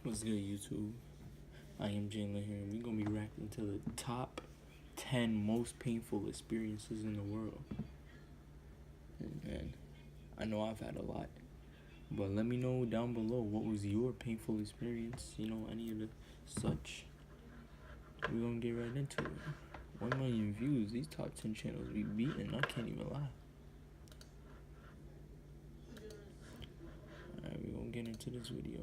What's good, YouTube? I am Jalen here, and we're gonna be reacting to the top 10 most painful experiences in the world. And I know I've had a lot, but let me know down below what was your painful experience. Any of the such. We're gonna get right into it. 1 million views. These top 10 channels be beating. I can't even lie. Alright, we're gonna get into this video.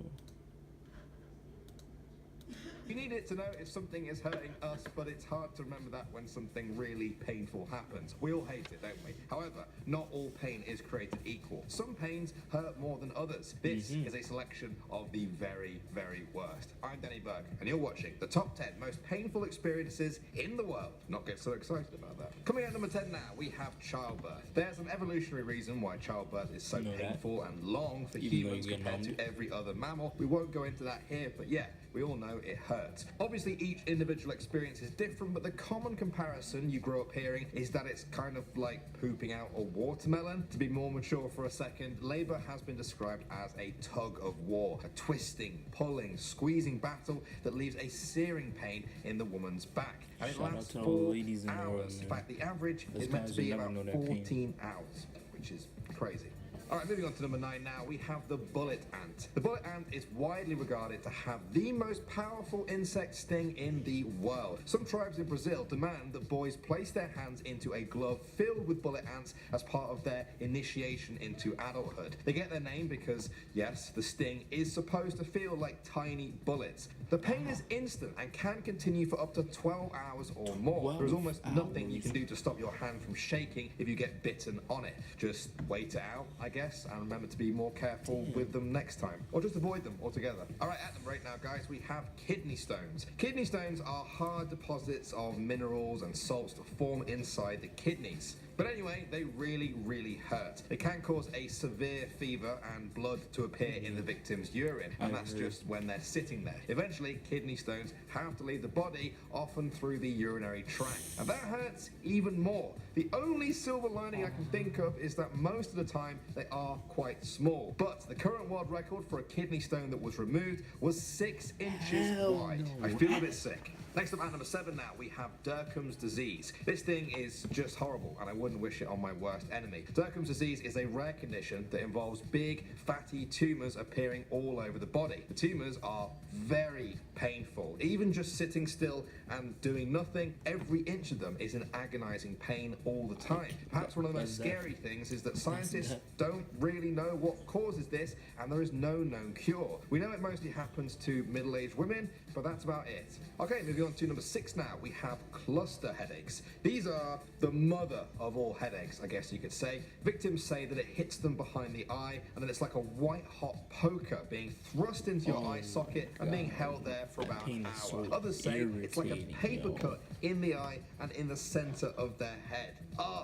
You need it to know if something is hurting us, but it's hard to remember that when something really painful happens. We all hate it, don't we? However, not all pain is created equal. Some pains hurt more than others. This is a selection of the very, very worst. I'm Danny Burke, and you're watching the top 10 most painful experiences in the world. Not get so excited about that. Coming at number 10 now, we have childbirth. There's an evolutionary reason why childbirth is so painful and long for humans compared to every other mammal. We won't go into that here, but yeah, we all know it hurts. Obviously, each individual experience is different, but the common comparison you grow up hearing is that it's kind of like pooping out a watermelon. To be more mature for a second, labor has been described as a tug of war, a twisting, pulling, squeezing battle that leaves a searing pain in the woman's back. And it lasts 4 hours. In fact, the average is meant to be about 14 hours, which is crazy. Alright, moving on to number 9 now, we have the bullet ant. The bullet ant is widely regarded to have the most powerful insect sting in the world. Some tribes in Brazil demand that boys place their hands into a glove filled with bullet ants as part of their initiation into adulthood. They get their name because, yes, the sting is supposed to feel like tiny bullets. The pain is instant and can continue for up to 12 hours or more. There is almost nothing you can do to stop your hand from shaking if you get bitten on it. Just wait it out, I guess, and remember to be more careful with them next time, or just avoid them altogether. Alright, at number 8 now, guys, we have kidney stones. Kidney stones are hard deposits of minerals and salts that form inside the kidneys. But anyway, they really, really hurt. They can cause a severe fever and blood to appear in the victim's urine, and that's just when they're sitting there. Eventually, kidney stones have to leave the body, often through the urinary tract. And that hurts even more. The only silver lining I can think of is that most of the time they are quite small. But the current world record for a kidney stone that was removed was 6 inches wide. I feel a bit sick. Next up at number 7 now, we have Derkham's disease. This thing is just horrible, and I wouldn't wish it on my worst enemy. Derkham's disease is a rare condition that involves big, fatty tumours appearing all over the body. The tumours are very painful. Even just sitting still and doing nothing, every inch of them is an agonising pain all the time. Perhaps one of the most scary things is that scientists don't really know what causes this, and there is no known cure. We know it mostly happens to middle-aged women, but that's about it. Okay, moving on to number 6 now, we have cluster headaches. These are the mother of all headaches, I guess you could say. Victims say that it hits them behind the eye, and then it's like a white-hot poker being thrust into your eye socket and being held there for about an hour. Others say it's like a paper cut in the eye and in the center of their head.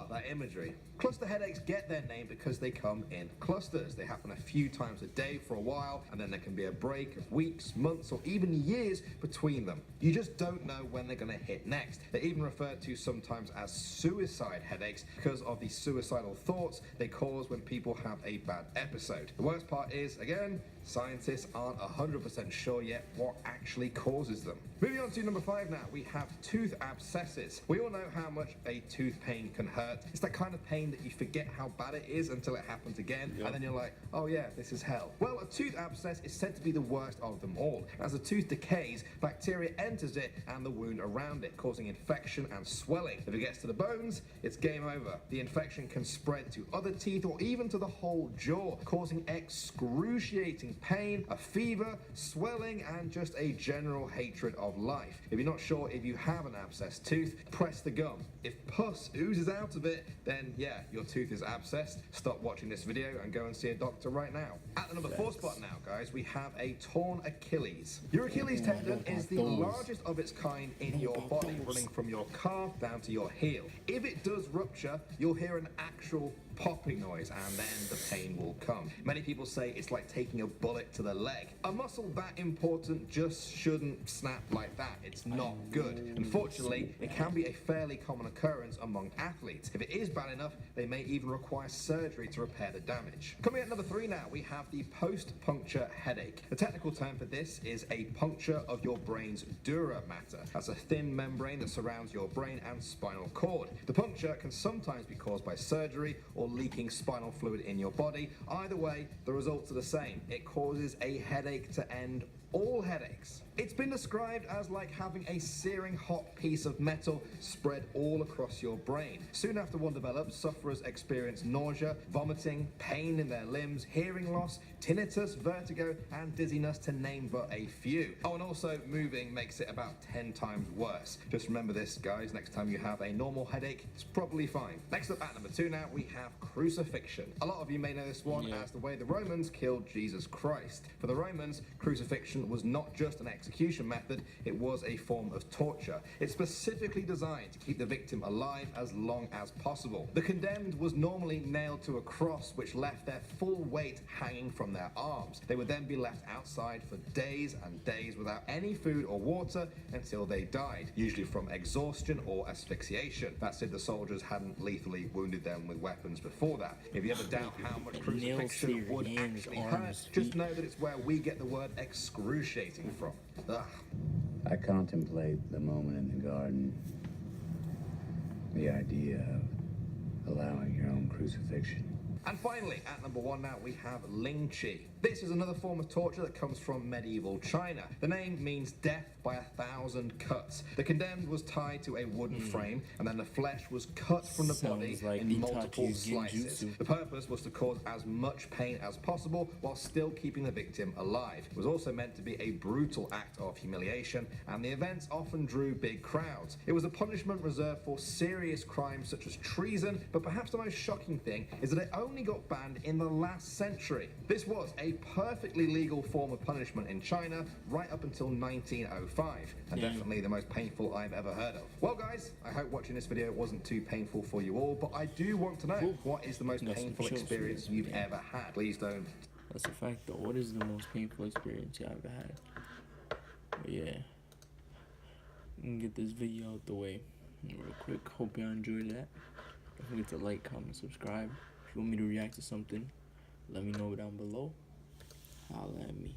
That imagery. Cluster headaches get their name because they come in clusters. They happen a few times a day for a while, and then there can be a break of weeks, months, or even years between them. You just don't know when they're going to hit next. They're even referred to sometimes as suicide headaches because of the suicidal thoughts they cause when people have a bad episode. The worst part is, again, scientists aren't 100% sure yet what actually causes them. Moving on to number 5 now, we have tooth abscesses. We all know how much a tooth pain can hurt. It's that kind of pain that you forget how bad it is until it happens again, and then you're like, oh yeah, this is hell. Well, a tooth abscess is said to be the worst of them all. As the tooth decays, bacteria enters it and the wound around it, causing infection and swelling. If it gets to the bones, it's game over. The infection can spread to other teeth or even to the whole jaw, causing excruciating pain, a fever, swelling, and just a general hatred of life. If you're not sure if you have an abscessed tooth, press the gum. If pus oozes out of it, then yeah, your tooth is abscessed. Stop watching this video and go and see a doctor right now. At the number 4 spot now, guys, we have a torn Achilles. Your Achilles tendon is the largest of its kind in your body, running from your calf down to your heel. If it does rupture, you'll hear an actual popping noise, and then the pain will come. Many people say it's like taking a bullet to the leg. A muscle that important just shouldn't snap like that. It's not good. Unfortunately, it can be a fairly common occurrence among athletes. If it is bad enough, they may even require surgery to repair the damage. Coming at number 3 now, we have the post-puncture headache. The technical term for this is a puncture of your brain's dura mater. That's a thin membrane that surrounds your brain and spinal cord. The puncture can sometimes be caused by surgery or leaking spinal fluid in your body. Either way, the results are the same. It causes a headache to end all headaches. It's been described as like having a searing hot piece of metal spread all across your brain. Soon after one develops, sufferers experience nausea, vomiting, pain in their limbs, hearing loss, tinnitus, vertigo, and dizziness, to name but a few. Oh, and also moving makes it about 10 times worse. Just remember this, guys, next time you have a normal headache, it's probably fine. Next up at number 2 now, we have crucifixion. A lot of you may know this one as the way the Romans killed Jesus Christ. For the Romans, crucifixion was not just an execution method, it was a form of torture. It's specifically designed to keep the victim alive as long as possible. The condemned was normally nailed to a cross which left their full weight hanging from their arms. They would then be left outside for days and days without any food or water until they died, usually from exhaustion or asphyxiation. That's if the soldiers hadn't lethally wounded them with weapons before that. If you ever doubt how much crucifixion would actually hurt, just know that it's where we get the word excruciating from. Ugh. I contemplate the moment in the garden, the idea of allowing your own crucifixion. And finally, at number 1 now, we have Ling Chi. This is another form of torture that comes from medieval China. The name means death by 1,000 cuts. The condemned was tied to a wooden frame, and then the flesh was cut from the body like in multiple Itachi's slices. Genjutsu. The purpose was to cause as much pain as possible while still keeping the victim alive. It was also meant to be a brutal act of humiliation, and the events often drew big crowds. It was a punishment reserved for serious crimes such as treason, but perhaps the most shocking thing is that it only got banned in the last century. This was a perfectly legal form of punishment in China right up until 1905, and definitely the most painful I've ever heard of. Well guys, I hope watching this video wasn't too painful for you all, but I do want to know, what is the most painful experience you've ever had? Please don't. That's a fact though. What is the most painful experience you ever had? But yeah, I'm gonna get this video out the way real quick. Hope y'all enjoyed that. Don't forget to like, comment, subscribe. If you want me to react to something, let me know down below. Holla at me.